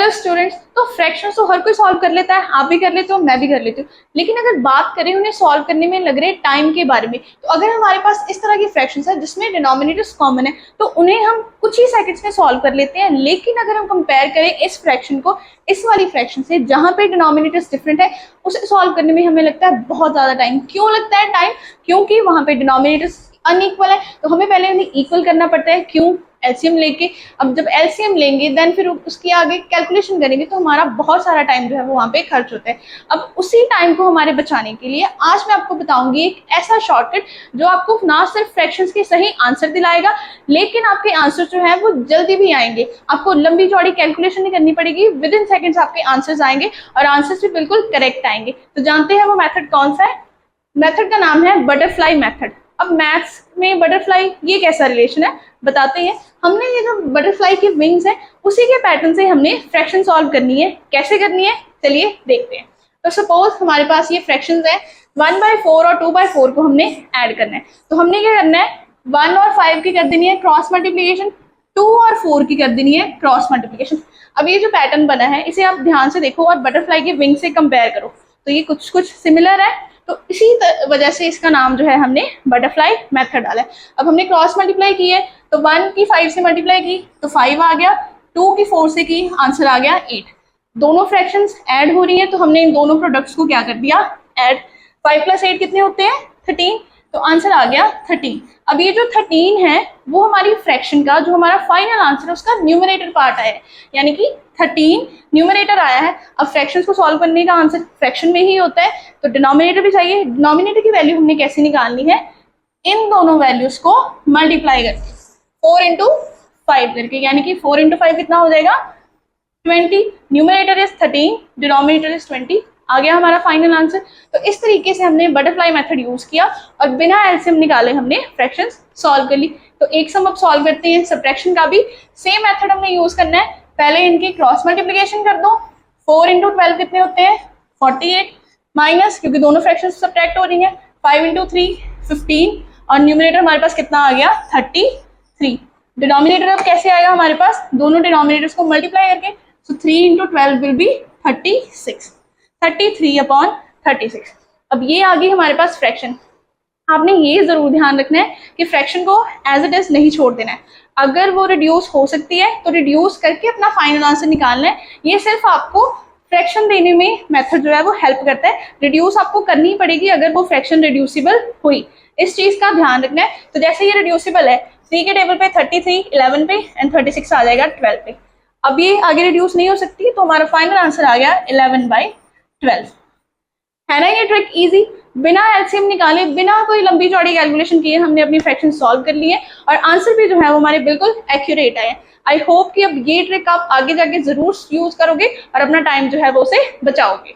Hello students, तो fractions तो हर कोई सॉल्व कर लेता है, आप भी कर लेते हो, मैं भी कर लेती हूँ। लेकिन अगर बात करें उन्हें सॉल्व करने में लग रहे टाइम के बारे में, तो अगर हमारे पास इस तरह की फ्रैक्शंस है जिसमें डिनोमिनेटर्स कॉमन है, तो उन्हें हम कुछ ही सेकंड्स में सॉल्व कर लेते हैं। लेकिन अगर हम कंपेयर करें इस फ्रैक्शन को इस वाली फ्रैक्शन से जहां पे डिनोमिनेटर्स डिफरेंट है, उसे सॉल्व करने में हमें लगता है बहुत ज्यादा टाइम। क्यों लगता है टाइम? क्योंकि वहां पे डिनोमिनेटर्स अनइक्वल है, तो हमें पहले उन्हें इक्वल करना पड़ता है। क्यों? एलसीएम लेके। अब जब एलसीएम लेंगे देन फिर उसकी आगे कैलकुलेशन करेंगे, तो हमारा बहुत सारा टाइम जो है वो वहाँ पे खर्च होता है। अब उसी टाइम को हमारे बचाने के लिए आज मैं आपको बताऊंगी एक ऐसा शॉर्टकट जो आपको ना सिर्फ फ्रैक्शंस के सही आंसर दिलाएगा, लेकिन आपके आंसर जो है वो जल्दी भी आएंगे। आपको लंबी चौड़ी कैलकुलेशन नहीं करनी पड़ेगी, विद इन सेकेंड्स आपके आंसर्स आएंगे और आंसर्स भी बिल्कुल करेक्ट आएंगे। तो जानते हैं वो मेथड कौन सा है? मेथड का नाम है बटरफ्लाई मेथड। अब मैथ्स में बटरफ्लाई ये कैसा रिलेशन है बताते हैं। हमने ये जो बटरफ्लाई की विंग्स है उसी के पैटर्न से हमने फ्रैक्शन सॉल्व करनी है। कैसे करनी है चलिए देखते हैं। तो सपोज हमारे पास ये फ्रैक्शंस है 1/4 और 2/4 को हमने ऐड करना है। तो हमने क्या करना है, 1 और 5 की कर देनी है क्रॉस मल्टीप्लीकेशन, 2 और 4 की कर देनी है क्रॉस मल्टीप्लीकेशन। अब ये जो पैटर्न बना है इसे आप ध्यान से देखो और बटरफ्लाई की विंग से कंपेयर करो, तो ये कुछ सिमिलर है। तो इसी वजह से इसका नाम जो है हमने बटरफ्लाई मेथड डाला है। अब हमने क्रॉस मल्टीप्लाई की है, तो 1 की 5 से मल्टीप्लाई की तो 5 आ गया, 2 की 4 से की आंसर आ गया 8। दोनों फ्रैक्शंस ऐड हो रही है, तो हमने इन दोनों प्रोडक्ट्स को क्या कर दिया, ऐड। 5 + 8 कितने होते हैं? 13। तो आंसर आ गया 13। अब ये जो 13 है वो हमारी फ्रैक्शन का जो हमारा फाइनल आंसर है उसका न्यूमरेटर पार्ट आया है, यानी कि 13 न्यूमरेटर आया है। अब फ्रैक्शंस को सॉल्व करने का आंसर फ्रैक्शन में ही होता है, तो डिनोमिनेटर भी चाहिए। डिनोमिनेटर की वैल्यू हमने कैसे निकालनी है, इन दोनों वैल्यूज को मल्टीप्लाई करके 4 × 5 करके, यानी कि 4 × 5 कितना हो जाएगा 20। Numerator is 13, denominator is 20। आ गया हमारा फाइनल आंसर। तो इस तरीके से हमने बटरफ्लाई मेथड यूज किया और बिना एलसीएम निकाले हमने फ्रैक्शंस सॉल्व कर ली। तो एक सम अब सॉल्व करते हैं। सब्ट्रैक्शन का भी सेम मेथड हमने यूज करना है। पहले इनकी क्रॉस मल्टीप्लिकेशन कर दो। 4 × 12 कितने होते हैं? 48 माइनस, क्योंकि दोनों फ्रैक्शंस सब्ट्रैक्ट हो रही हैं, 5 × 3 15 और न्यूमरेटर हमारे पास कितना आ गया 33। डिनोमिनेटर अब कैसे आएगा हमारे पास, दोनों डिनोमिनेटर्स को मल्टीप्लाई करके। सो 3 × 12 विल बी 36, 33/36। अब ये आ गई हमारे पास फ्रैक्शन। आपने ये जरूर ध्यान रखना है कि फ्रैक्शन को एज इट इज नहीं छोड़ देना है। अगर वो रिड्यूस हो सकती है तो रिड्यूस करके अपना फाइनल आंसर निकालना है। ये सिर्फ आपको फ्रैक्शन देने में मेथड जो है वो हेल्प करता है। रिड्यूस आपको करनी पड़ेगी अगर वो फ्रैक्शन रिड्यूसिबल हुई, इस चीज का ध्यान रखना है। तो जैसे ये रिड्यूसिबल है, 3 के टेबल पे 33, 11 पे एंड 36 आ जाएगा 12 पे। अब ये आगे रिड्यूस नहीं हो सकती, तो हमारा फाइनल आंसर आ गया 11/12। है ना ये ट्रिक इजी? बिना एलसीएम निकाले, बिना कोई लंबी चौड़ी कैलकुलेशन किए हमने अपनी फ्रैक्शन सॉल्व कर ली है और आंसर भी जो है वो हमारे बिल्कुल एक्यूरेट आए। आई होप कि अब ये ट्रिक आप आगे जाके जरूर यूज करोगे और अपना टाइम जो है वो उसे बचाओगे।